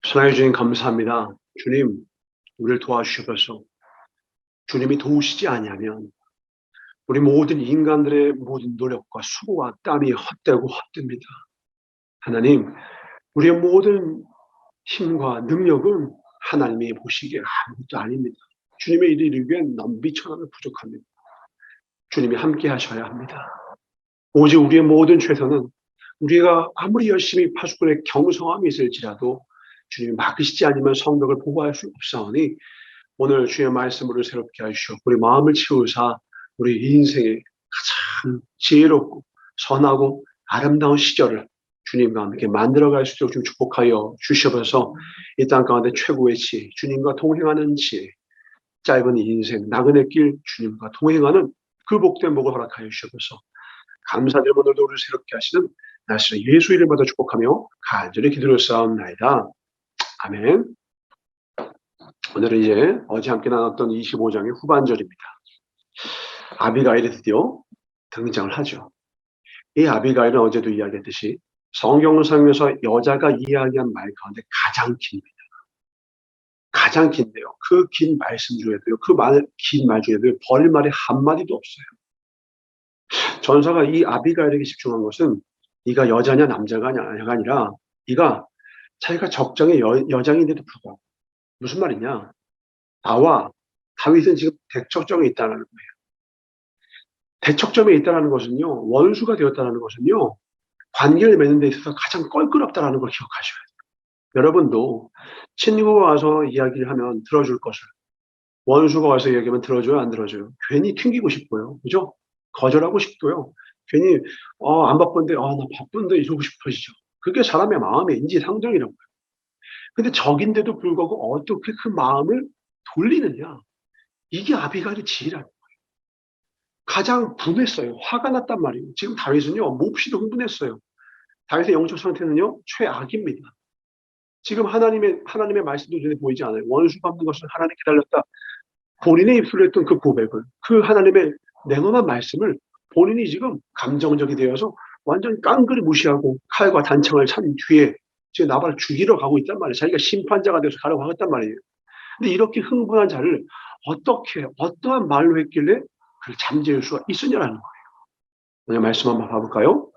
사랑해 주님 감사합니다. 주님, 우리를 도와주셔서 주님이 도우시지 아니하면 우리 모든 인간들의 모든 노력과 수고와 땀이 헛되고 헛됩니다. 하나님, 우리의 모든 힘과 능력은 하나님이 보시기에 아무것도 아닙니다. 주님의 일을 이루기엔 너무 미천하면 부족합니다. 주님이 함께 하셔야 합니다. 오직 우리의 모든 최선은 우리가 아무리 열심히 파수꾼의 경성함이 있을지라도 주님이 막으시지 않으면 성벽을 보호할 수 없사오니 오늘 주의 말씀으로 새롭게 하시오. 우리 마음을 치우사 우리 인생의 가장 지혜롭고 선하고 아름다운 시절을 주님과 함께 만들어갈 수 있도록 좀 축복하여 주시옵소서. 이 땅 가운데 최고의 지혜, 주님과 동행하는 지혜, 짧은 인생, 나그네 길 주님과 동행하는 그 복된 복을 허락하여 주시옵소서. 감사드리며 오늘도 우리를 새롭게 하시는 나시로 예수 이름 받아 축복하며 간절히 기도를 쌓옵나이다. 아멘. 오늘은 이제 어제 함께 나눴던 25장의 후반절입니다. 아비가일이 드디어 등장을 하죠. 이 아비가일은 어제도 이야기했듯이 성경상에서 여자가 이야기한 말 가운데 가장 깁니다. 가장 긴데요. 그 긴 말씀 중에도요. 긴 말 중에도요. 버릴 말이 한마디도 없어요. 전사가 이 아비가일에게 집중한 것은 네가 여자냐 남자가 아니라 네가 자기가 적장의 여장인데도 불구하고 무슨 말이냐. 나와 다윗은 지금 대척점에 있다는 거예요. 대척점에 있다는 것은요. 원수가 되었다는 것은요. 관계를 맺는 데 있어서 가장 껄끄럽다는 걸 기억하셔야 돼요. 여러분도 친구가 와서 이야기를 하면 들어줄 것을 원수가 와서 이야기하면 들어줘요 안 들어줘요? 괜히 튕기고 싶고요. 그죠? 거절하고 싶고요. 괜히 안 바쁜데 나 바쁜데 이러고 싶어지죠. 그게 사람의 마음의 인지상정이라고요. 근데 적인데도 불구하고 어떻게 그 마음을 돌리느냐. 이게 아비가일의 지혜라는 거예요. 가장 분했어요. 화가 났단 말이에요. 지금 다윗은요. 몹시도 흥분했어요. 다윗의 영적 상태는요. 최악입니다. 지금 하나님의 말씀도 눈에 보이지 않아요. 원수 갚는 것을 하나님 기다렸다. 본인의 입술로 했던 그 고백을, 그 하나님의 냉엄한 말씀을 본인이 지금 감정적이 되어서 완전 깡그리 무시하고 칼과 단창을 찬 뒤에 지금 나발을 죽이러 가고 있단 말이에요. 자기가 심판자가 되어서 가려고 하겠단 말이에요. 근데 이렇게 흥분한 자를 어떠한 말로 했길래 그를 잠재울 수가 있으냐라는 거예요. 오늘 말씀 한번 봐볼까요?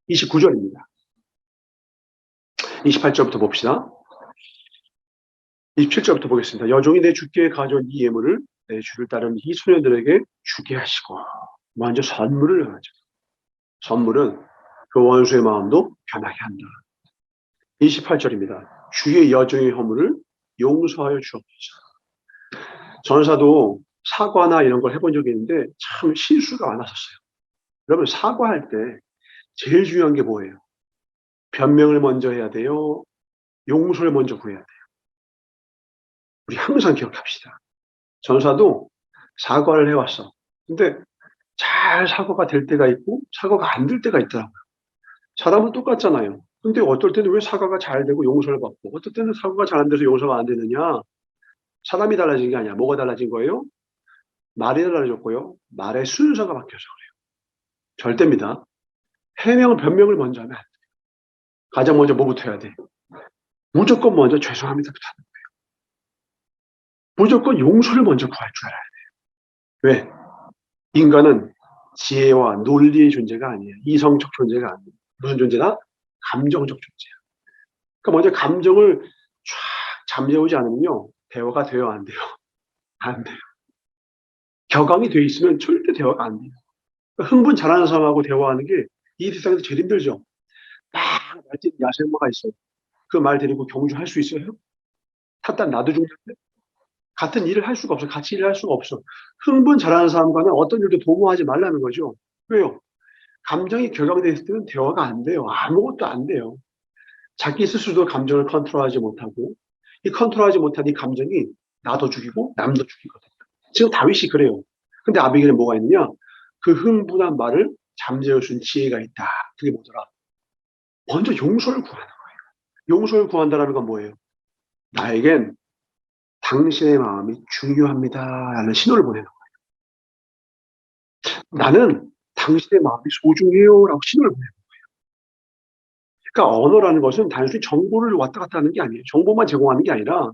29절입니다. 28절부터 봅시다. 27절부터 보겠습니다. 여종이 내 주께 가져온 이 예물을 내 주를 따르는 이 소년들에게 주게 하시고 먼저 선물을 하죠. 선물은 그 원수의 마음도 변하게 한다. 28절입니다. 주의 여종의 허물을 용서하여 주옵소서. 전사도 사과나 이런 걸 해본 적이 있는데 참 실수가 많았었어요. 여러분 사과할 때 제일 중요한 게 뭐예요? 변명을 먼저 해야 돼요? 용서를 먼저 구해야 돼요? 우리 항상 기억합시다. 전사도 사과를 해왔어. 근데 잘 사과가 될 때가 있고 사과가 안 될 때가 있더라고요. 사람은 똑같잖아요. 근데 어떨 때는 왜 사과가 잘 되고 용서를 받고 어떨 때는 사과가 잘 안 돼서 용서가 안 되느냐. 사람이 달라진 게 아니야. 뭐가 달라진 거예요? 말이 달라졌고요. 말의 순서가 바뀌어서 그래요. 절대입니다. 해명을 변명을 먼저 하면 안 돼요. 가장 먼저 뭐부터 해야 돼? 무조건 먼저 죄송합니다부터 하는 거예요. 무조건 용서를 먼저 구할 줄 알아야 돼요. 왜? 인간은 지혜와 논리의 존재가 아니에요. 이성적 존재가 아니에요. 무슨 존재다? 감정적 존재야. 그러니까 먼저 감정을 쫙 잠재우지 않으면요. 대화가 돼요, 안 돼요? 안 돼요. 격앙이 돼 있으면 절대 대화가 안 돼요. 그러니까 흥분 잘하는 사람하고 대화하는 게 이 세상에서 제일 힘들죠. 막 날뛰는 야생마가 있어요. 그 말 데리고 경주할 수 있어요? 탔다 나도 죽는데? 같은 일을 할 수가 없어. 같이 일을 할 수가 없어. 흥분 잘하는 사람과는 어떤 일도 도모하지 말라는 거죠. 왜요? 감정이 격앙돼 있을 때는 대화가 안 돼요. 아무것도 안 돼요. 자기 스스로도 감정을 컨트롤하지 못하고 이 컨트롤하지 못한 이 감정이 나도 죽이고 남도 죽이거든요. 지금 다윗이 그래요. 근데 아비게일은 뭐가 있느냐? 그 흥분한 말을 잠재울 수 있는 지혜가 있다. 그게 뭐더라? 먼저 용서를 구하는 거예요. 용서를 구한다는 건 뭐예요? 나에겐 당신의 마음이 중요합니다. 라는 신호를 보내는 거예요. 나는 당신의 마음이 소중해요. 라고 신호를 보내는 거예요. 그러니까 언어라는 것은 단순히 정보를 왔다 갔다 하는 게 아니에요. 정보만 제공하는 게 아니라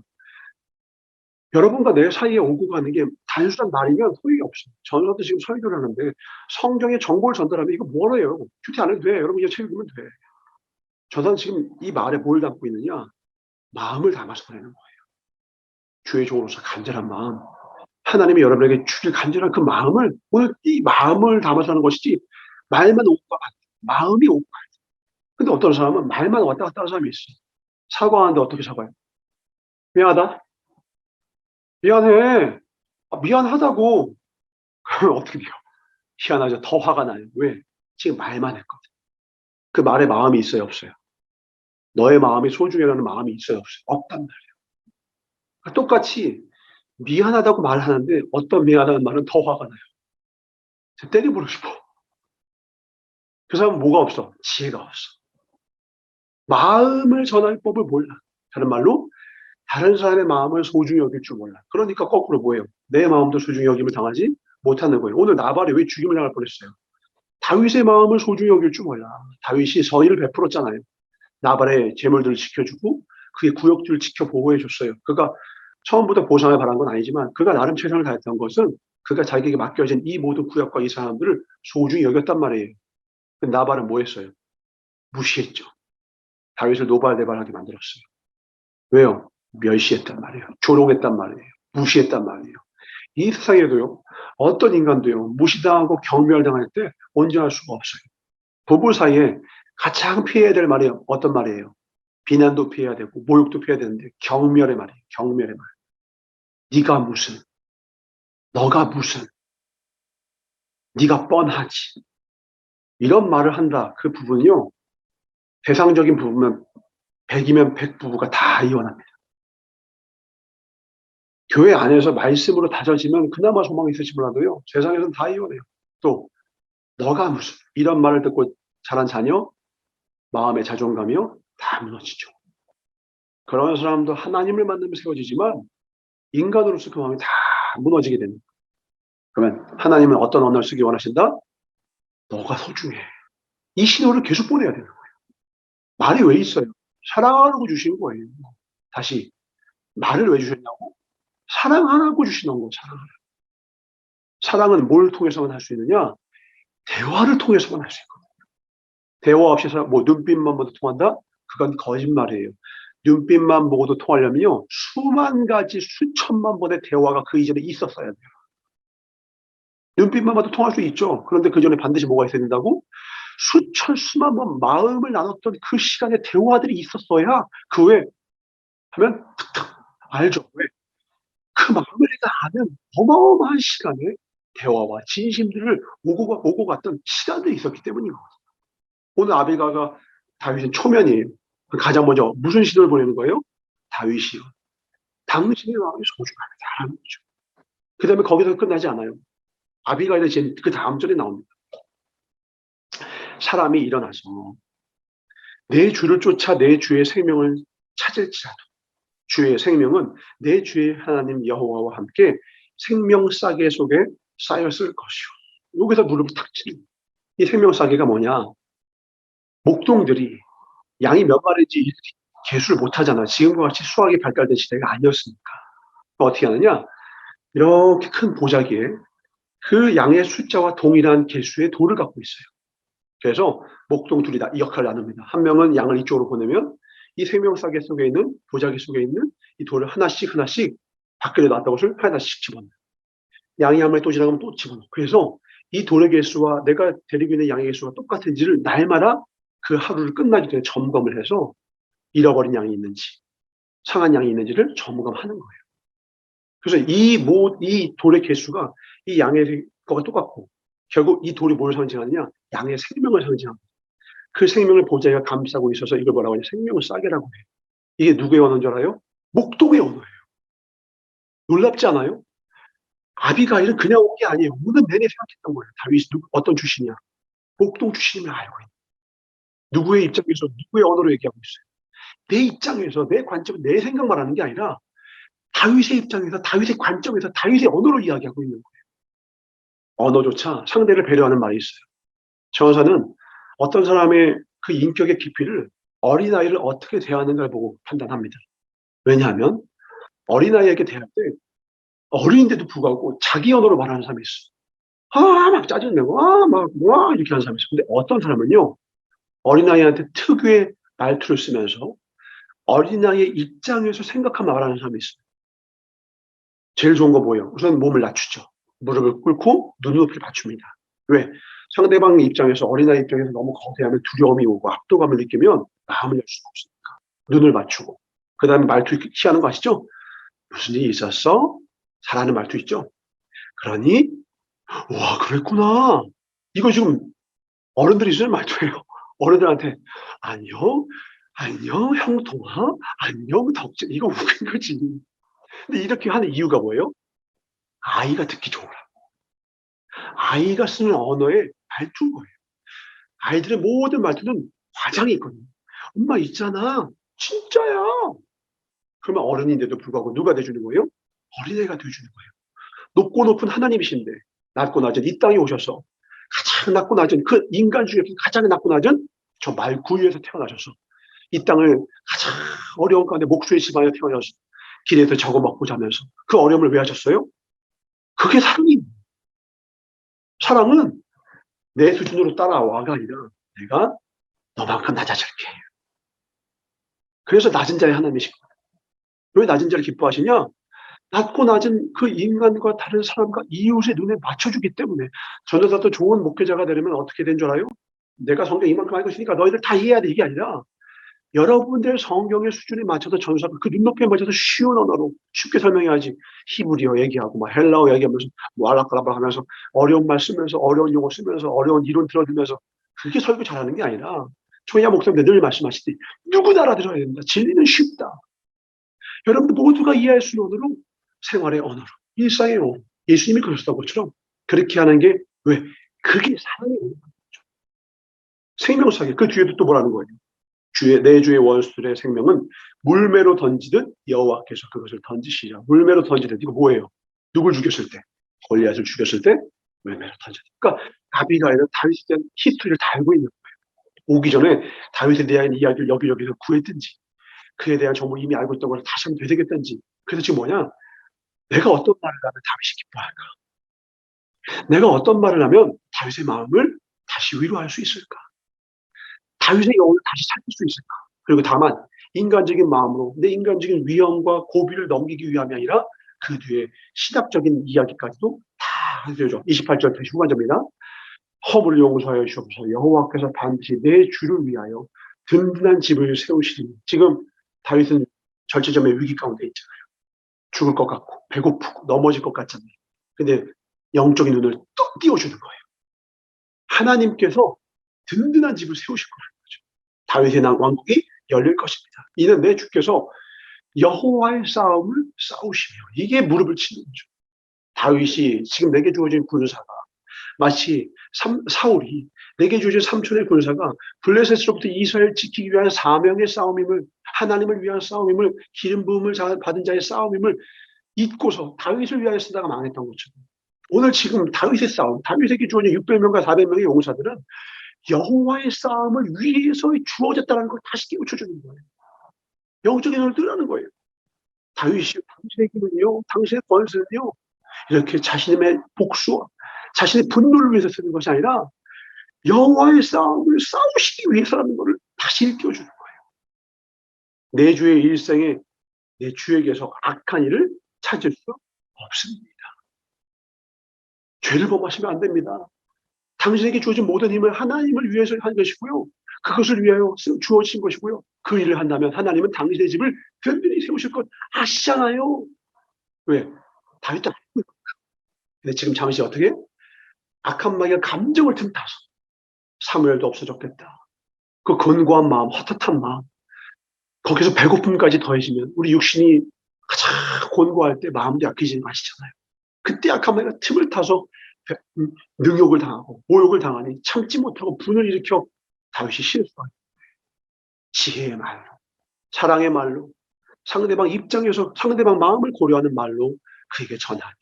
여러분과 내 사이에 오고 가는 게 단순한 말이면 소용이 없어요. 저도 지금 설교를 하는데 성경의 정보를 전달하면 이거 뭐래요? 큐티 안 해도 돼. 여러분 이제 책 읽으면 돼. 저는 지금 이 말에 뭘 담고 있느냐? 마음을 담아서 보내는 거예요. 주의 종으로서 간절한 마음. 하나님이 여러분에게 주길 간절한 그 마음을 오늘 이 마음을 담아서 하는 것이지 말만 오고 가 마음이 오고 가. 근데 어떤 사람은 말만 왔다 갔다 하는 사람이 있어요. 사과하는데 어떻게 사과해요? 미안하다. 미안해. 미안하다고. 그럼 어떻게 돼요? 희한하죠. 더 화가 나요. 왜? 지금 말만 했거든. 그 말에 마음이 있어요, 없어요? 너의 마음이 소중해라는 마음이 있어요, 없어요? 없단 말이에요. 그러니까 똑같이 미안하다고 말하는데 어떤 미안하다는 말은 더 화가 나요. 때려보고 싶어. 그 사람은 뭐가 없어? 지혜가 없어. 마음을 전할 법을 몰라. 다른 말로 다른 사람의 마음을 소중히 여길 줄 몰라. 그러니까 거꾸로 뭐예요? 내 마음도 소중히 여김을 당하지 못하는 거예요. 오늘 나발이 왜 죽임을 당할 뻔했어요? 다윗의 마음을 소중히 여길 줄 몰라. 다윗이 선의를 베풀었잖아요. 나발의 재물들을 지켜주고 그의 구역들을 지켜 보호해 줬어요. 그가 처음부터 보상을 바란 건 아니지만 그가 나름 최선을 다했던 것은 그가 자기에게 맡겨진 이 모든 구역과 이 사람들을 소중히 여겼단 말이에요. 나발은 뭐 했어요? 무시했죠. 다윗을 노발대발하게 만들었어요. 왜요? 멸시했단 말이에요. 조롱했단 말이에요. 무시했단 말이에요. 이 세상에도요, 어떤 인간도요, 무시당하고 경멸당할 때 온전할 수가 없어요. 부부 사이에 가장 피해야 될 말이 어떤 말이에요? 비난도 피해야 되고 모욕도 피해야 되는데 경멸의 말이에요. 경멸의 말. 네가 무슨, 너가 무슨, 네가 뻔하지. 이런 말을 한다. 그 부분이요. 대상적인 부분은 100이면 100 부부가 다 이혼합니다. 교회 안에서 말씀으로 다져지면 그나마 소망이 있을지 몰라도요. 세상에서는 다 이혼해요. 또 너가 무슨 이런 말을 듣고 자란 자녀 마음의 자존감이요. 다 무너지죠. 그런 사람도 하나님을 만나면 세워지지만 인간으로서 그 마음이 다 무너지게 됩니다. 그러면 하나님은 어떤 언어를 쓰기 원하신다? 너가 소중해. 이 신호를 계속 보내야 되는 거예요. 말이 왜 있어요? 사랑하라고 주신 거예요. 다시 말을 왜 주셨냐고? 사랑하라고 주시는 거. 사랑은 뭘 통해서만 할 수 있느냐? 대화를 통해서만 할 수 있거든요. 대화 없이 뭐 눈빛만 보도 통한다? 그건 거짓말이에요. 눈빛만 보고도 통하려면요. 수만 가지 수천만 번의 대화가 그 이전에 있었어야 돼요. 눈빛만 봐도 통할 수 있죠. 그런데 그 전에 반드시 뭐가 있어야 된다고? 수천 수만 번 마음을 나눴던 그 시간에 대화들이 있었어야 그 외에 하면 탁탁 알죠. 왜? 그 마음을 내가 아는 어마어마한 시간에 대화와 진심들을 오고 갔던 시간들이 있었기 때문인 거거든요. 오늘 아비가가 다윗은 초면이에요. 가장 먼저 무슨 신호를 보내는 거예요? 다윗이요. 당신의 마음이 소중합니다라는 거죠. 그 다음에 거기서 끝나지 않아요. 아비가일의 그 다음 절에 나옵니다. 사람이 일어나서 내 주를 쫓아 내 주의 생명을 찾을지라도 주의 생명은 내 주의 하나님 여호와와 함께 생명 싸개 속에 쌓였을 것이요. 여기서 무릎을 탁 치는 이 생명 싸개가 뭐냐? 목동들이 양이 몇 마리인지 계수를 못하잖아. 지금과 같이 수학이 발달된 시대가 아니었으니까. 어떻게 하느냐? 이렇게 큰 보자기에 그 양의 숫자와 동일한 개수의 돌을 갖고 있어요. 그래서 목동 둘이 다 이 역할을 나눕니다. 한 명은 양을 이쪽으로 보내면 이 생명싸개 속에 있는 보자기 속에 있는 이 돌을 하나씩 밖으로 놨던 것을 하나씩 집어넣어요. 양이 한 마리 또 지나가면 또 집어넣어요. 그래서 이 돌의 개수와 내가 데리고 있는 양의 개수가 똑같은지를 날마다 그 하루를 끝나기 전에 점검을 해서 잃어버린 양이 있는지 상한 양이 있는지를 점검하는 거예요. 그래서 이 돌의 개수가 이 양의 거가 똑같고 결국 이 돌이 뭘 상징하느냐? 양의 생명을 상징합니다. 그 생명을 보자기가 감싸고 있어서 이걸 뭐라고 하냐? 생명을 싸게라고 해요. 이게 누구의 언어인 줄 알아요? 목동의 언어예요. 놀랍지 않아요? 아비가일은 그냥 온 게 아니에요. 5년 내내 생각했던 거예요. 다윗이 어떤 출신이야? 목동 출신임을 알고 있는. 누구의 입장에서 누구의 언어로 얘기하고 있어요. 내 입장에서 내 관점, 내 생각만 하는 게 아니라 다윗의 입장에서 다윗의 관점에서 다윗의 언어로 이야기하고 있는 거예요. 언어조차 상대를 배려하는 말이 있어요. 정여사는 어떤 사람의 그 인격의 깊이를 어린아이를 어떻게 대하는가를 보고 판단합니다. 왜냐하면 어린아이에게 대할 때 어린인데도 불구하고 자기 언어로 말하는 사람이 있어. 막 짜증내고, 와, 이렇게 하는 사람이 있어. 근데 어떤 사람은요, 어린아이한테 특유의 말투를 쓰면서 어린아이의 입장에서 생각하며 말하는 사람이 있어요. 제일 좋은 거 뭐예요? 우선 몸을 낮추죠. 무릎을 꿇고 눈높이를 맞춥니다. 왜? 상대방 입장에서, 어린아이 입장에서 너무 거대하면 두려움이 오고 압도감을 느끼면 마음을 열 수가 없으니까. 눈을 맞추고. 그 다음에 말투 취하는 거 아시죠? 무슨 일이 있었어? 잘하는 말투 있죠? 그러니, 와, 그랬구나. 이거 지금 어른들이 쓰는 말투예요. 어른들한테, 안녕, 안녕, 형통아, 안녕, 덕질. 이거 웃긴 거지. 근데 이렇게 하는 이유가 뭐예요? 아이가 듣기 좋으라고. 아이가 쓰는 언어의 말투인 거예요. 아이들의 모든 말투는 과장이 있거든요. 엄마 있잖아. 진짜야. 그러면 어른인데도 불구하고 누가 돼주는 거예요? 어린애가 돼주는 거예요. 높고 높은 하나님이신데 낮고 낮은 이 땅에 오셔서 가장 낮고 낮은 그 인간 중에 가장 낮고 낮은 저 말구유에서 태어나셔서 이 땅을 가장 어려운 가운데 목수의 집안에 태어나서 길에서 저거 먹고 자면서 그 어려움을 왜 하셨어요? 그게 사랑이에요. 사랑은 내 수준으로 따라와가 아니라 내가 너만큼 낮아질게. 그래서 낮은 자의 하나님이시거든요. 왜 낮은 자를 기뻐하시냐? 낮고 낮은 그 인간과 다른 사람과 이웃의 눈에 맞춰주기 때문에. 전도사도 좋은 목회자가 되려면 어떻게 된 줄 알아요? 내가 성경 이만큼 알고 있으니까 너희들 다 이해해야 돼. 이게 아니라 여러분들 성경의 수준에 맞춰서 전도사가 그 눈높이에 맞춰서 쉬운 언어로 쉽게 설명해야지. 히브리어 얘기하고 막 헬라어 얘기하면서 뭐 알라까라바 하면서 어려운 말 쓰면서 어려운 용어 쓰면서 어려운 이론 들어주면서 그게 설교 잘하는 게 아니라 초야 목사님들 늘 말씀하시듯이 누구나 알아들어야 된다. 진리는 쉽다. 여러분들 모두가 이해할 수 있는 언어로 생활의 언어로 일상의 언어로 예수님이 그러셨던 것처럼 그렇게 하는 게 왜? 그게 사랑의 언어죠. 생명사기. 그 뒤에도 또 뭐라는 거예요? 내 주의 원수들의 생명은 물매로 던지듯 여호와께서 그것을 던지시리라. 물매로 던지듯. 이거 뭐예요? 누굴 죽였을 때? 골리앗을 죽였을 때 물매로 던지듯. 그러니까 아비가일은 다윗에 대한 히스토리를 다 알고 있는 거예요. 오기 전에 다윗에 대한 이야기를 여기저기서 구했든지 그에 대한 정보 이미 알고 있던 걸 다시 한번 되새겼든지. 그래서 지금 뭐냐? 내가 어떤 말을 하면 다윗이 기뻐할까? 내가 어떤 말을 하면 다윗의 마음을 다시 위로할 수 있을까? 다윗의 영혼을 다시 살릴 수 있을까? 그리고 다만 인간적인 마음으로 내 인간적인 위험과 고비를 넘기기 위함이 아니라 그 뒤에 신학적인 이야기까지도 다 해줘죠. 28절 다시 후반절입니다. 허물을 용서하여 주옵소서. 여호와께서 반드시 내 주를 위하여 든든한 집을 세우시리니. 지금 다윗은 절체절명의 위기 가운데 있잖아요. 죽을 것 같고 배고프고 넘어질 것 같잖아요. 근데 영적인 눈을 뚝 띄워주는 거예요. 하나님께서 든든한 집을 세우실 거라는 거죠. 다윗의 왕국이 열릴 것입니다. 이는 내 주께서 여호와의 싸움을 싸우시며. 이게 무릎을 치는 거죠. 다윗이 지금 내게 주어진 군사가 마치 사울이 내게 주어진 삼촌의 군사가 블레셋으로부터 이스라엘 지키기 위한 사명의 싸움임을, 하나님을 위한 싸움임을, 기름 부음을 받은 자의 싸움임을 잊고서 다윗을 위하여 쓰다가 망했던 것처럼 오늘 지금 다윗의 싸움, 다윗에게 주어진 600명과 400명의 용사들은 여호와의 싸움을 위해서 주어졌다는 걸 다시 깨우쳐주는 거예요. 영적인 눈을 뜨라는 거예요. 다윗이 당신의 힘은요, 당신의 권세는요, 이렇게 자신의 복수와 자신의 분노를 위해서 쓰는 것이 아니라 여호와의 싸움을 싸우시기 위해서라는 것을 다시 일깨워주는 거예요. 내 주의 일생에 내 주에게서 악한 일을 찾을 수 없습니다. 죄를 범하시면 안 됩니다. 당신에게 주어진 모든 힘을 하나님을 위해서 한 것이고요. 그것을 위하여 주어진 것이고요. 그 일을 한다면 하나님은 당신의 집을 든든히 세우실 것 아시잖아요. 왜? 다윗도 알고 있거든요. 근데 지금 잠시 어떻게? 악한 마귀가 감정을 틈타서 사무엘도 없어졌겠다. 그 건고한 마음, 헛헛한 마음, 거기서 배고픔까지 더해지면 우리 육신이 가장 곤고할 때 마음도 약해지는 거 아시잖아요. 그때 악한 마귀가 틈을 타서 능욕을 당하고 모욕을 당하니 참지 못하고 분을 일으켜 다윗이 실수한 지혜의 말로, 사랑의 말로, 상대방 입장에서 상대방 마음을 고려하는 말로 그에게 전하니,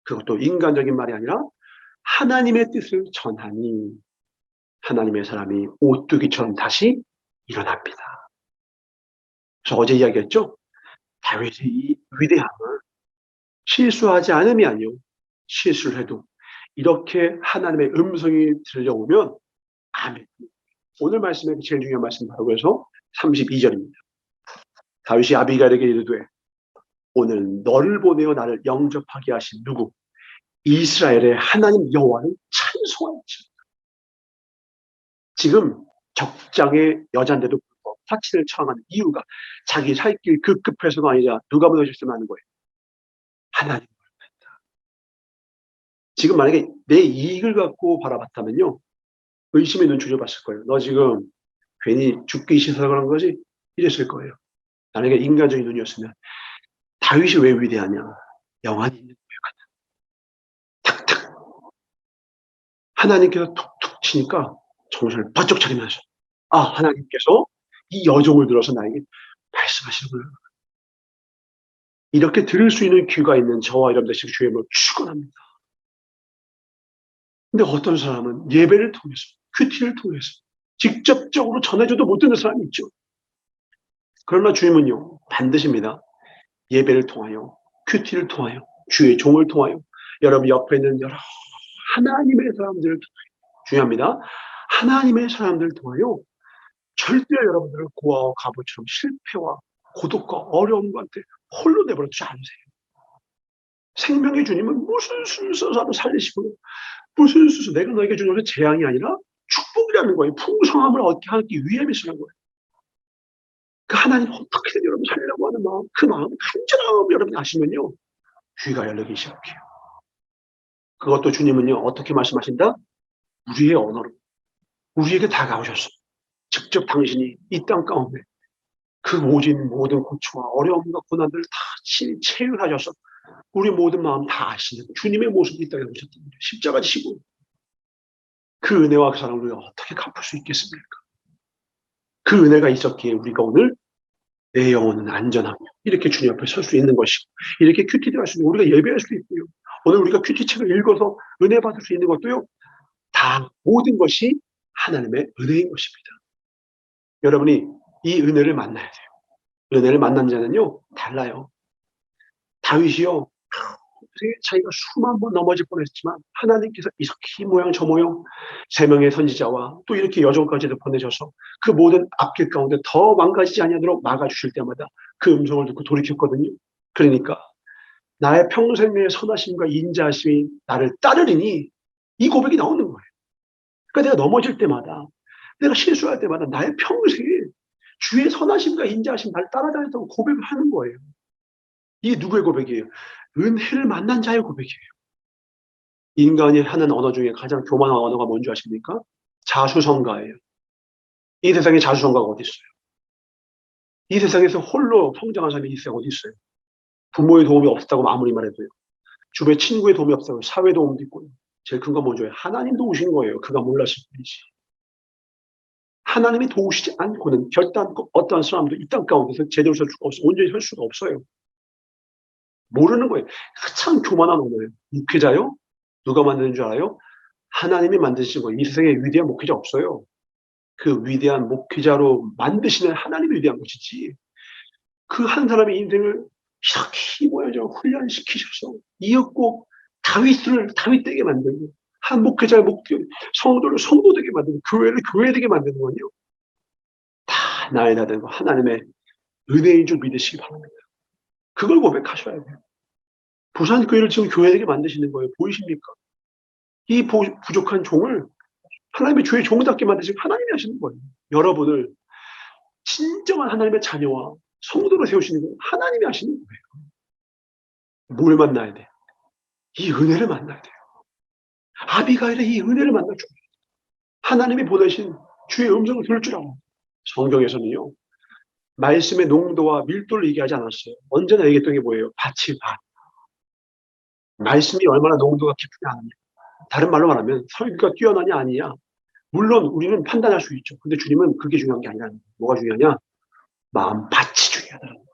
그것도 인간적인 말이 아니라 하나님의 뜻을 전하니 하나님의 사람이 오뚜기처럼 다시 일어납니다. 그래서 어제 이야기했죠. 다윗이 이 위대함을 실수하지 않음이 아니요, 실수를 해도 이렇게 하나님의 음성이 들려오면 아멘. 오늘 말씀의 제일 중요한 말씀 바로 그래서 32절입니다. 다윗이 아비가일에게 이르되 오늘 너를 보내어 나를 영접하게 하신 누구? 이스라엘의 하나님 여호와를 찬송할지. 지금 적장의 여자인데도 불구하고 사치를 청하는 이유가 자기 살길 급급해서가 아니라 누가 무너졌으면 하는 거예요. 하나님. 지금 만약에 내 이익을 갖고 바라봤다면요, 의심의 눈 조져봤을 거예요. 너 지금 괜히 죽기 싫어서 그런 거지? 이랬을 거예요. 만약에 인간적인 눈이었으면 다윗이 왜 위대하냐? 영안이 있는 거예요. 탁탁. 하나님께서 툭툭 치니까 정신을 바짝 차리면서 아, 하나님께서 이 여종을 들어서 나에게 말씀하시는구나. 이렇게 들을 수 있는 귀가 있는 저와 여러분들 주의 이름으로 축원합니다. 근데 어떤 사람은 예배를 통해서, 큐티를 통해서 직접적으로 전해줘도 못 듣는 사람이 있죠. 그러나 주님은요, 반드시입니다. 예배를 통하여, 큐티를 통하여, 주의 종을 통하여, 여러분 옆에 있는 여러 하나님의 사람들을 통하여, 중요합니다. 하나님의 사람들을 통하여 절대 여러분들을 고아와 가부처럼 실패와 고독과 어려움과 홀로 내버려두지 않으세요. 생명의 주님은 무슨 순서사로 살리시고 무슨 순서 내가 너에게 준 것은 재앙이 아니라 축복이라는 거예요. 풍성함을 얻게 하기 위함이시라는 거예요. 그 하나님 어떻게든 여러분 살려고 하는 마음, 그 마음 간절함 여러분이 아시면요, 귀가 열리기 시작해요. 그것도 주님은요 어떻게 말씀하신다? 우리의 언어로 우리에게 다가오셨어. 직접 당신이 이 땅 가운데 그 모진 모든 고초와 어려움과 고난들을 다 체휼하셔서 우리 모든 마음 다 아시는 주님의 모습이 이 땅에 오셨던 거예요. 십자가 지시고 그 은혜와 그 사랑을 우리가 어떻게 갚을 수 있겠습니까? 그 은혜가 있었기에 우리가 오늘 내 영혼은 안전하며 이렇게 주님 앞에 설 수 있는 것이고 이렇게 큐티를 할 수 있는 우리가 예배할 수 있고요. 오늘 우리가 큐티 책을 읽어서 은혜 받을 수 있는 것도요. 다 모든 것이 하나님의 은혜인 것입니다. 여러분이 이 은혜를 만나야 돼요. 은혜를 만난 자는요 달라요. 다윗이요 자기가 수만 번 넘어질 뻔했지만 하나님께서 이렇게 이 모양 저 모양 3명의 선지자와 또 이렇게 여종까지도 보내셔서 그 모든 앞길 가운데 더 망가지지 아니하도록 막아주실 때마다 그 음성을 듣고 돌이켰거든요. 그러니까 나의 평생의 선하심과 인자하심이 나를 따르리니 이 고백이 나오는 거예요. 그러니까 내가 넘어질 때마다 내가 실수할 때마다 나의 평생에 주의 선하심과 인자하심 나를 따라다녔다고 고백을 하는 거예요. 이게 누구의 고백이에요? 은혜를 만난 자의 고백이에요. 인간이 하는 언어 중에 가장 교만한 언어가 뭔지 아십니까? 자수성가예요. 이 세상에 자수성가가 어디 있어요? 이 세상에서 홀로 성장한 사람이 이 세상에 어디 있어요? 부모의 도움이 없었다고 아무리 말해도요. 주변 친구의 도움이 없다고 사회 도움도 있고요. 제일 큰 건 뭐죠? 하나님 도우신 거예요. 그가 몰랐을 뿐이지. 하나님이 도우시지 않고는 결단코 어떠한 사람도 이 땅 가운데서 제대로 설 수가 없어요. 온전히 설 수가 없어요. 모르는 거예요. 참 교만한 언어예요. 목회자요? 누가 만드는 줄 알아요? 하나님이 만드신 거예요. 이 세상에 위대한 목회자 없어요. 그 위대한 목회자로 만드시는 하나님이 위대한 것이지. 그 한 사람의 인생을 이렇게 이 모양 저랑 훈련시키셔서 이윽고 다윗 되게 만들고 한 목회자의 성도를 성도 되게 만들고 교회를 교회 되게 만드는 건요. 다 나의 나된 거 하나님의 은혜인 줄 믿으시기 바랍니다. 그걸 고백하셔야 돼요. 부산교회를 지금 교회되게 만드시는 거예요. 보이십니까? 이 부족한 종을 하나님의 주의 종답게 만드시고 하나님이 하시는 거예요. 여러분을 진정한 하나님의 자녀와 성도로 세우시는 건 하나님이 하시는 거예요. 뭘 만나야 돼? 이 은혜를 만나야 돼요. 아비가일의 이 은혜를 만나죠. 하나님이 보내신 주의 음성을 들을 줄 알아. 성경에서는요. 말씀의 농도와 밀도를 얘기하지 않았어요. 언제나 얘기했던 게 뭐예요? 밭이 밭. 말씀이 얼마나 농도가 깊으냐 아니냐. 다른 말로 말하면 설교가 뛰어나냐 아니냐. 물론 우리는 판단할 수 있죠. 근데 주님은 그게 중요한 게 아니라 뭐가 중요하냐? 마음 밭이 중요하다는 거예요.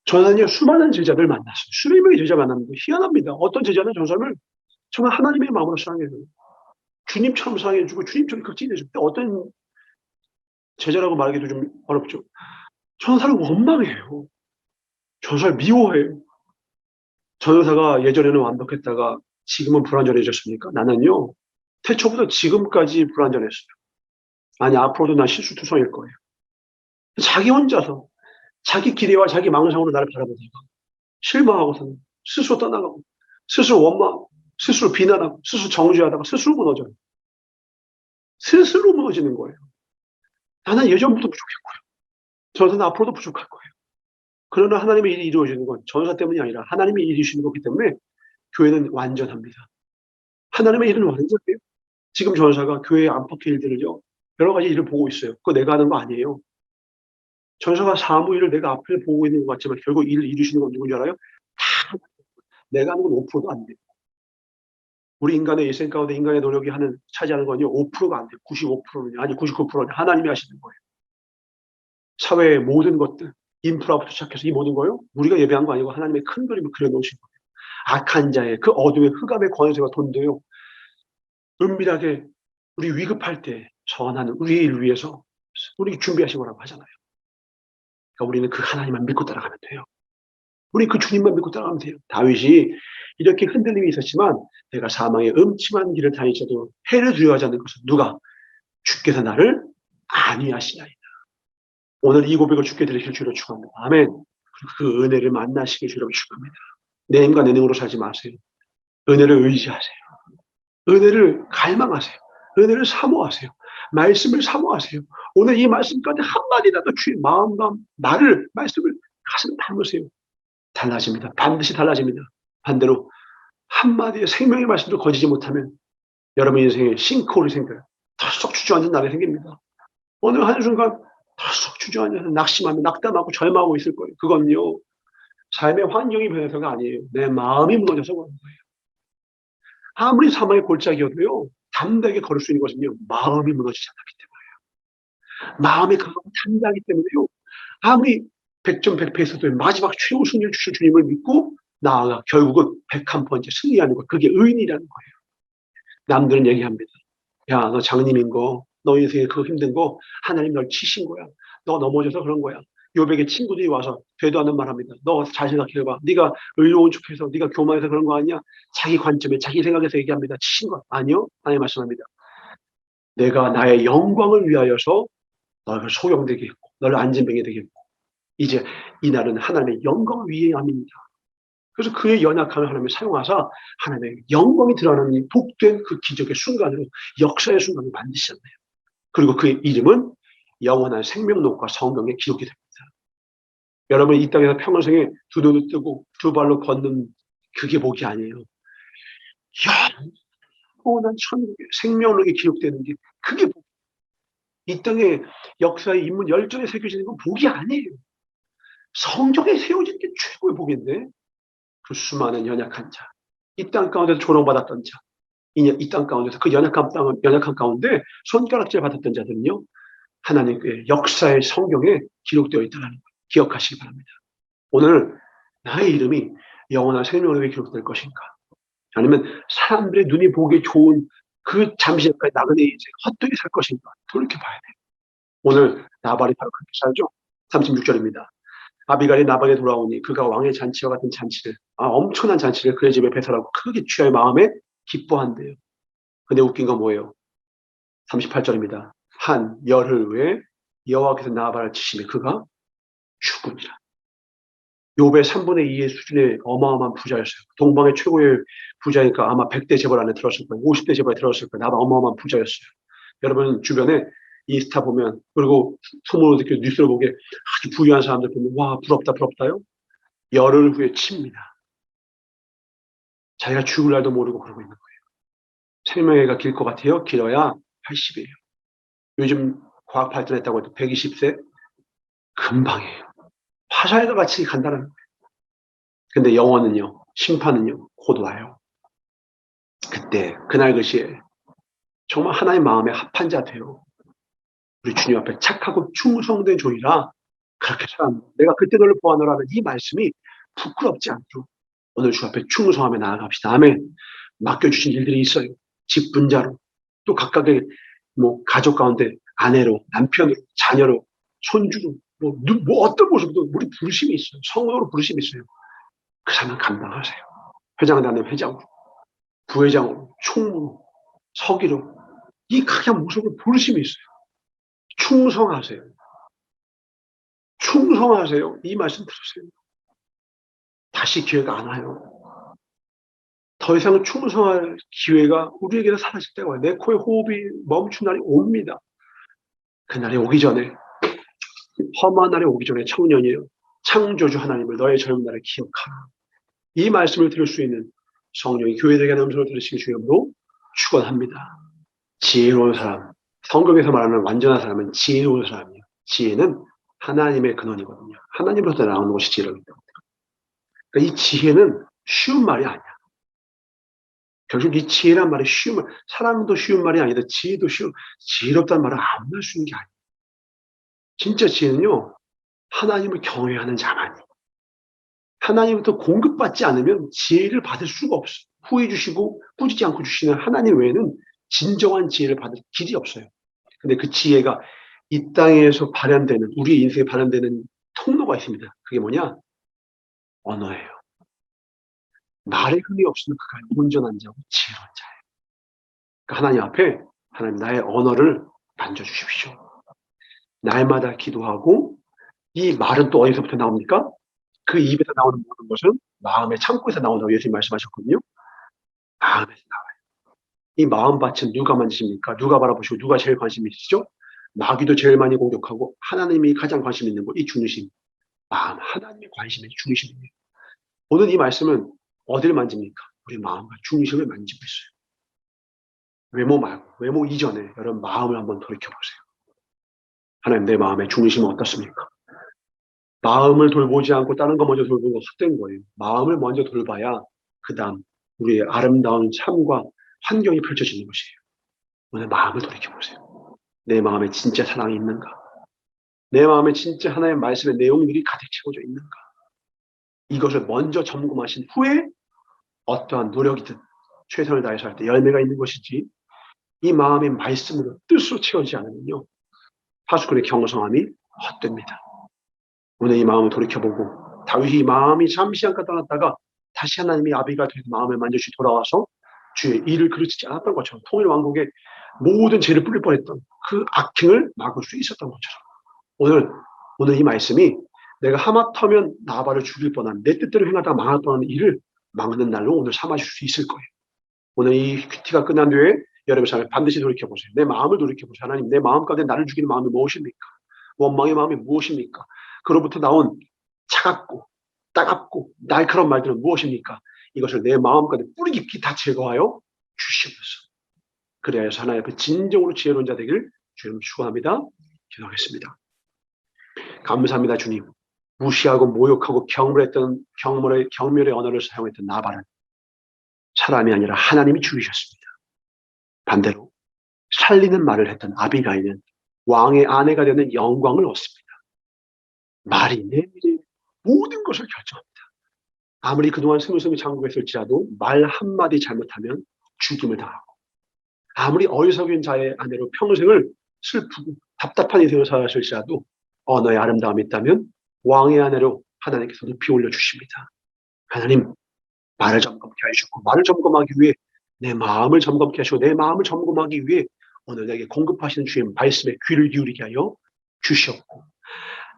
저는요 수많은 제자들 만났어요. 수백 명의 제자 만났는데 희한합니다. 어떤 제자는 저 사람을 정말 하나님의 마음으로 사랑해줘요. 주님처럼 사랑해주고 주님처럼 극진해주고 어떤 제자라고 말하기도 좀 어렵죠. 전도사를 원망해요. 전도사를 미워해요. 전도사가 예전에는 완벽했다가 지금은 불완전해졌습니까? 나는요, 태초부터 지금까지 불완전했어요. 아니, 앞으로도 난 실수투성일 거예요. 자기 혼자서, 자기 기대와 자기 망상으로 나를 바라보다가 실망하고서는 스스로 떠나가고, 스스로 원망하고, 스스로 비난하고, 스스로 정죄하다가 스스로 무너져요. 스스로 무너지는 거예요. 나는 예전부터 부족했고요. 전도사는 앞으로도 부족할 거예요. 그러나 하나님의 일이 이루어지는 건 전도사 때문이 아니라 하나님이 이루시는 거기 때문에 교회는 완전합니다. 하나님의 일은 완전해요. 지금 전도사가 교회의 안팎의 일들을요, 여러 가지 일을 보고 있어요. 그거 내가 하는 거 아니에요. 전도사가 사무 일을 내가 앞에 보고 있는 것 같지만 결국 일을 이루시는 건 누군지 알아요? 다 내가 하는 건 5%도 안 돼요. 우리 인간의 일생 가운데 인간의 노력이 차지하는 건요, 5%가 안 돼요. 95%는, 아니 99%는 하나님이 하시는 거예요. 사회의 모든 것들, 인프라부터 시작해서 이 모든 거요, 우리가 예배한 거 아니고 하나님의 큰 그림을 그려놓으신 거예요. 악한 자의 그 어둠의 흑암의 권세가 돈도요, 은밀하게 우리 위급할 때 전하는 우리의 일을 위해서 우리 준비하신 거라고 하잖아요. 그러니까 우리는 그 하나님만 믿고 따라가면 돼요. 우리 그 주님만 믿고 따라가면 돼요. 다윗이 이렇게 흔들림이 있었지만 내가 사망의 음침한 길을 다니셔도 해를 두려워하지 않는 것은 누가? 주께서 나를 안위하시나이다. 오늘 이 고백을 주께 드리실 주로 축원합니다. 아멘. 그 은혜를 만나시길 주로 축원합니다. 내 힘과 내 능으로 살지 마세요. 은혜를 의지하세요. 은혜를 갈망하세요. 은혜를 사모하세요. 말씀을 사모하세요. 오늘 이 말씀 가운데 한마디라도 주의 마음과 말을, 말씀을 가슴에 담으세요. 달라집니다. 반드시 달라집니다. 반대로 한마디의 생명의 말씀도 거지지 못하면 여러분 인생에 싱크홀이 생겨요. 털썩 주저앉은 날이 생깁니다. 어느 한순간 털썩 주저앉아서 낙심하며 낙담하고 절망하고 있을 거예요. 그건요, 삶의 환경이 변해서가 아니에요. 내 마음이 무너져서 그런 거예요. 아무리 사망의 골짜기여도요, 담대하게 걸을 수 있는 것은요, 마음이 무너지지 않았기 때문에요. 마음이 강하고 담대하기 때문에요, 아무리 100점 100패에서도 마지막 최후 승리를 주실 주님을 믿고 나아가 결국은 101번째 승리하는 것, 그게 의인이라는 거예요. 남들은 얘기합니다. 야, 너 장님인 거, 너 인생에 그거 힘든 거 하나님 널 치신 거야. 너 넘어져서 그런 거야. 요백의 친구들이 와서 되도 않는 말 합니다. 너 잘 생각해봐. 네가 의로운 척해서, 네가 교만해서 그런 거 아니야? 자기 관점에, 자기 생각에서 얘기합니다. 치신 거 아니요? 하나님 말씀합니다. 내가 나의 영광을 위하여서 너를 소용되게 했고, 너를 안진뱅이 되게 했고, 이제 이날은 하나님의 영광을 위함입니다. 그래서 그의 연약함을 하나님이 사용하사 하나님의 영광이 드러나는 이 복된 그 기적의 순간으로, 역사의 순간을 만드셨네요. 그리고 그의 이름은 영원한 생명록과 성경에 기록이 됩니다. 여러분 이 땅에서 평생에 두 눈을 뜨고 두 발로 걷는 그게 복이 아니에요. 영원한 천국의 생명록에 기록되는 게 그게 복. 이 땅의 역사의 인문 열전에 새겨지는 건 복이 아니에요. 성경에 세워지는 게 최고의 복인데, 그 수많은 연약한 자, 이 땅 가운데서 조롱받았던 자, 이 땅 가운데서 그 연약한 가운데 손가락질 받았던 자들은요, 하나님의 역사의 성경에 기록되어 있다는 걸 기억하시기 바랍니다. 오늘 나의 이름이 영원한 생명록에 기록될 것인가? 아니면 사람들의 눈이 보기 좋은 그 잠시 전까지 나그네 인생 헛되이 살 것인가? 돌이켜봐야 돼요. 오늘 나발이 바로 그렇게 살죠. 36절입니다. 아비갈이 나발에 돌아오니 그가 왕의 잔치와 같은 잔치를, 엄청난 잔치를 그의 집에 배설하고 크게 취하여 마음에 기뻐한대요. 근데 웃긴 건 뭐예요? 38절입니다. 한 열흘 후에 여호와께서 나발을 치시며 그가 죽으니라. 욥의 3분의 2의 수준의 어마어마한 부자였어요. 동방의 최고의 부자니까 아마 100대 재벌 안에 들었을 거예요. 50대 재벌에 들었을 거예요. 나발 어마어마한 부자였어요. 여러분 주변에 인스타 보면, 그리고 소문을 듣고 뉴스를 보게 아주 부유한 사람들 보면 와 부럽다 부럽다요. 열흘 후에 칩니다. 자기가 죽을 날도 모르고 그러고 있는 거예요. 생명애가 길 것 같아요? 길어야 80이에요. 요즘 과학 발전했다고 해도 120세? 금방이에요. 화살과 같이 간다는 거예요. 근데 영원은요, 심판은요, 곧 와요. 그때, 그날 그 시에 정말 하나님 마음에 합한 자 돼요. 우리 주님 앞에 착하고 충성된 종이라 그렇게 살았는데, 내가 그때 너를 보아노라는 이 말씀이 부끄럽지 않도록 오늘 주 앞에 충성하며 나아갑시다. 아멘. 맡겨주신 일들이 있어요. 집 분자로, 또 각각의 가족 가운데 아내로, 남편으로, 자녀로, 손주로, 뭐 어떤 모습도 우리 부르심이 있어요. 성도로 부르심이 있어요. 그 사람은 감당하세요. 회장단은 회장으로, 부회장으로, 총무로, 서기로, 이 각양 모습으로 부르심이 있어요. 충성하세요. 충성하세요. 이 말씀 들으세요. 다시 기회가 안 와요. 더 이상 충성할 기회가 우리에게는 사라질 때가 와요. 내 코에 호흡이 멈춘 날이 옵니다. 그날이 오기 전에, 험한 날이 오기 전에 청년이에요. 창조주 하나님을 너의 젊은 날에 기억하라. 이 말씀을 들을 수 있는 성령이 교회들에게 하는 음성을 들으시기 주님으로 축원합니다. 지혜로운 사람, 성경에서 말하는 완전한 사람은 지혜로운 사람이에요. 지혜는 하나님의 근원이거든요. 하나님으로부터 나오는 것이 지혜로운 겁니다. 그러니까 이 지혜는 쉬운 말이 아니야. 결국 이 지혜란 말이 쉬운 말, 사람도 쉬운 말이 아니다. 지혜도 지혜롭다는 말은 아무나 쉬운 게 아니에요. 진짜 지혜는요, 하나님을 경외하는 자만이. 하나님부터 공급받지 않으면 지혜를 받을 수가 없어. 후회 주시고 꾸짖지 않고 주시는 하나님 외에는 진정한 지혜를 받을 길이 없어요. 근데 그 지혜가 이 땅에서 발현되는, 우리의 인생에 발현되는 통로가 있습니다. 그게 뭐냐? 언어예요. 말에 흠이 없으면 그가 온전한 자고 지혜로운 자예요. 그러니까 하나님 앞에, 하나님 나의 언어를 만져주십시오. 날마다 기도하고, 이 말은 또 어디서부터 나옵니까? 그 입에서 나오는 모든 것은 마음의 창고에서 나온다고 예수님 말씀하셨거든요. 마음에서 나와요. 이 마음밭은 누가 만지십니까? 누가 바라보시고 누가 제일 관심이 있으시죠? 마귀도 제일 많이 공격하고 하나님이 가장 관심 있는 거, 이 중심. 마음, 하나님의 관심의 중심이에요. 오늘 이 말씀은 어디를 만집니까? 우리 마음과 중심을 만지고 있어요. 외모 말고, 외모 이전에 여러분 마음을 한번 돌이켜보세요. 하나님, 내 마음의 중심은 어떻습니까? 마음을 돌보지 않고 다른 거 먼저 돌보는 건 헛된 거예요. 마음을 먼저 돌봐야 그 다음 우리의 아름다운 삶과 환경이 펼쳐지는 것이에요. 오늘 마음을 돌이켜보세요. 내 마음에 진짜 사랑이 있는가? 내 마음에 진짜 하나님의 말씀의 내용들이 가득 채워져 있는가? 이것을 먼저 점검하신 후에 어떠한 노력이든 최선을 다해서 할 때 열매가 있는 것이지, 이 마음의 말씀으로 뜻으로 채워지지 않으면요, 파수꾼의 경성함이 헛됩니다. 오늘 이 마음을 돌이켜보고, 다윗이 마음이 잠시 잠깐 떠났다가 다시 하나님이 아비가 돼서 마음을 만져주시 돌아와서 주의 일을 그르치지 않았던 것처럼, 통일 왕국의 모든 죄를 뿌릴 뻔했던 그 악행을 막을 수 있었던 것처럼, 오늘 이 말씀이 내가 하마터면 나발을 죽일 뻔한, 내 뜻대로 행하다가 망할 뻔한 일을 막는 날로 오늘 삼아줄 수 있을 거예요. 오늘 이 큐티가 끝난 뒤에 여러분 삶을 반드시 돌이켜보세요. 내 마음을 돌이켜보세요. 하나님, 내 마음 가운데 나를 죽이는 마음이 무엇입니까? 원망의 마음이 무엇입니까? 그로부터 나온 차갑고 따갑고 날카로운 말들은 무엇입니까? 이것을 내 마음 가운데 뿌리 깊이 다 제거하여 주시옵소서. 그래야 해서 하나님 앞에 진정으로 지혜로운 자 되기를 주님 축원합니다. 기도하겠습니다. 감사합니다, 주님. 무시하고 모욕하고 경멸의 언어를 사용했던 나발은 사람이 아니라 하나님이 죽이셨습니다. 반대로 살리는 말을 했던 아비가일은 왕의 아내가 되는 영광을 얻습니다. 말이 내 미래의 모든 것을 결정합니다. 아무리 그동안 스물스물 장국했을지라도 말 한마디 잘못하면 죽임을 당하고, 아무리 어리석은 자의 아내로 평생을 슬프고 답답한 인생을 살았을지라도 언어의 아름다움이 있다면 왕의 아내로 하나님께서 높이 올려주십니다. 하나님, 말을 점검케 하시고, 말을 점검하기 위해 내 마음을 점검케 하시고, 내 마음을 점검하기 위해 오늘 내게 공급하시는 주의 말씀에 귀를 기울이게 하여 주시옵고,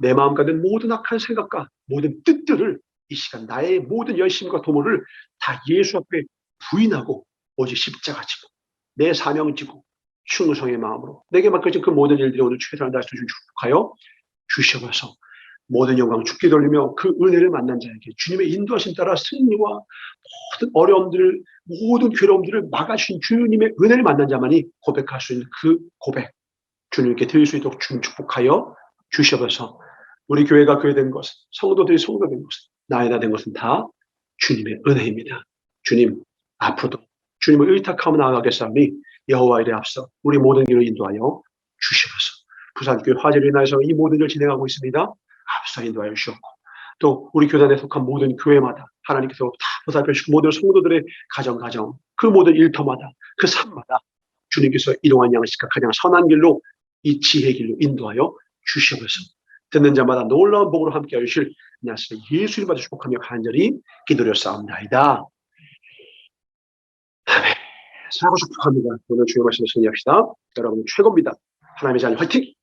내 마음 가운데 모든 악한 생각과 모든 뜻들을 이 시간 나의 모든 열심과 도모를 다 예수 앞에 부인하고 오직 십자가 지고 내 사명 지고 충성의 마음으로 내게 맡겨진 그 모든 일들이 오늘 최선을 다해서 축복하여 주시옵소서. 모든 영광 주께 돌리며 그 은혜를 만난 자에게 주님의 인도하심 따라 승리와 모든 어려움들을, 모든 괴로움들을 막아주신 주님의 은혜를 만난 자만이 고백할 수 있는 그 고백, 주님께 드릴 수 있도록 주님 축복하여 주시옵소서. 우리 교회가 교회된 것은, 성도들이 성도된 것은, 나이다 된 것은 다 주님의 은혜입니다. 주님, 앞으로도 주님을 의탁하며 나아가겠사오니 여호와 일에 앞서 우리 모든 길을 인도하여 주시옵소서. 부산교회 화재로 인하여서 이 모든 일을 진행하고 있습니다. 앞서 인도하여 주셨고, 또 우리 교단에 속한 모든 교회마다 하나님께서 다 보살펴 주시고, 모든 성도들의 가정 그 모든 일터마다 그 삶마다 주님께서 일용한 양식과 가장 선한 길로, 이 지혜의 길로 인도하여 주시옵소서. 듣는 자마다 놀라운 복으로 함께 하실 안녕하세요. 예수님 받아 축복하며 간절히 기도드렸사옵나이다. 아멘. 사고 축복합니다. 오늘 주의 말씀을 승리합시다. 여러분 최고입니다. 하나님의 자녀 화이팅!